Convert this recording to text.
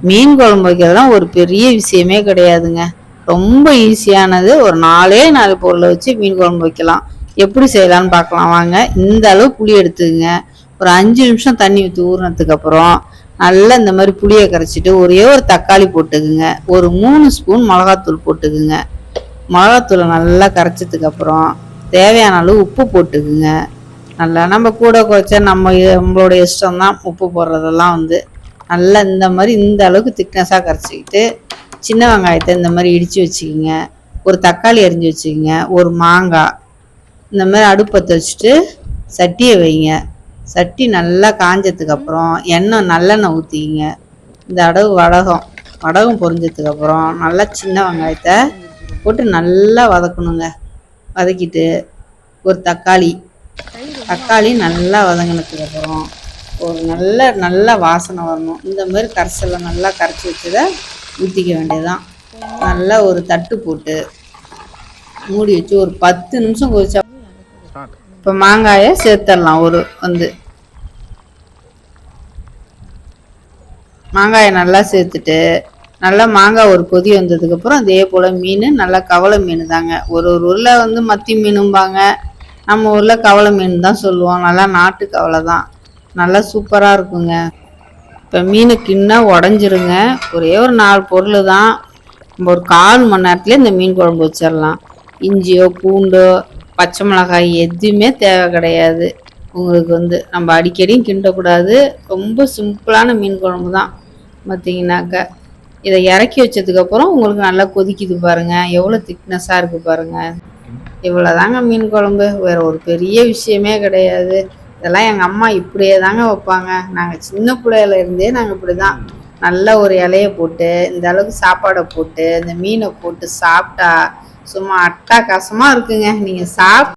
மீன் குழம்பு வைக்கிறதுலாம் ஒரு பெரிய விஷயமே கிடையாதுங்க. ரொம்ப ஈஸியானது. ஒரு 4 பொருளை வச்சு மீன் குழம்பு வைக்கலாம். எப்படி செய்யலான்னு பார்க்கலாம் வாங்க. இந்த அளவு புளி எடுத்துக்கங்க. ஒரு 5 நிமிஷம் தண்ணி ஊற்றி ஊறினதுக்கு அப்புறம் நல்லா இந்த மாதிரி புளியை கரைச்சிட்டு ஒரே ஒரு தக்காளி போட்டுக்குங்க. ஒரு 3 ஸ்பூன் மிளகாத்தூள் போட்டுக்குங்க. மிளகாத்தூளை நல்லா கரைச்சதுக்கு அப்புறம் தேவையான அளவு உப்பு போட்டுக்குங்க. நல்லா நம்ம கூட குறைச்சா நம்மளோட இஷ்டம் தான் உப்பு போடுறதெல்லாம் நல்லா இந்த மாதிரி இந்த அளவுக்கு திக்னஸாக கரைச்சிக்கிட்டு சின்ன வெங்காயத்தை இந்த மாதிரி இடித்து வச்சுக்கிங்க. ஒரு தக்காளி அரிஞ்சு வச்சுக்கிங்க. ஒரு மாங்காய் இந்த மாதிரி அடுப்பத்தை வச்சுட்டு சட்டியை வைங்க. சட்டி நல்லா காஞ்சதுக்கப்புறம் நல்லெண்ணெய் ஊற்றிக்கிங்க. இந்த அளவு வடகம் பொரிஞ்சதுக்கப்புறம் நல்லா சின்ன வெங்காயத்தை போட்டு நல்லா வதக்கணுங்க. வதக்கிட்டு ஒரு தக்காளி நல்லா வதங்கினதுக்கப்புறம் ஒரு நல்ல வாசனை வரணும். இந்த மாதிரி கரைசலை நல்லா கரைச்சி வச்சதை ஊற்றிக்க வேண்டியதுதான். நல்லா ஒரு தட்டு போட்டு மூடி வச்சு ஒரு 10 நிமிஷம் கொதிச்சா இப்போ மாங்காயை சேர்த்துடலாம். மாங்காயை நல்லா சேர்த்துட்டு நல்லா மாங்காய் ஒரு கொதி வந்ததுக்கப்புறம் அதே போல் மீன் நல்லா கவலை மீன் தாங்க. ஒரு ஊரில் மத்தி மீனும்பாங்க. நம்ம ஊரில் கவலை மீன் தான் சொல்லுவோம். நல்லா நாட்டு கவலை தான். நல்லா சூப்பராக இருக்குங்க. இப்போ மீனுக்குன்னா உடஞ்சிருங்க. ஒரே ஒரு 4 பொருள் தான். நம்ம ஒரு 1/4 மணி நேரத்துலேயே இந்த மீன் குழம்பு வச்சிடலாம். இஞ்சியோ பூண்டோ பச்சை மிளகாய் எதுவுமே தேவை கிடையாது. உங்களுக்கு நம்ம அடிக்கடியும் கிண்டக்கூடாது. ரொம்ப சிம்பிளான மீன் குழம்பு தான். பார்த்தீங்கன்னாக்கா இதை இறக்கி வச்சதுக்கப்புறம் உங்களுக்கு நல்லா கொதிக்குது பாருங்கள். எவ்வளோ திக்னஸாக இருக்குது பாருங்கள். இவ்வளோதாங்க மீன் குழம்பு. வேறு ஒரு பெரிய விஷயமே கிடையாது. இதெல்லாம் எங்கள் அம்மா இப்படியே தாங்க வைப்பாங்க. நாங்கள் சின்ன பிள்ளையில இருந்தே நாங்கள் இப்படி தான் நல்ல ஒரு இலையை போட்டு இந்த அளவுக்கு சாப்பாடை போட்டு இந்த மீனை போட்டு சாப்பிட்டா சும்மா அட்டகாசமாக இருக்குங்க. நீங்கள்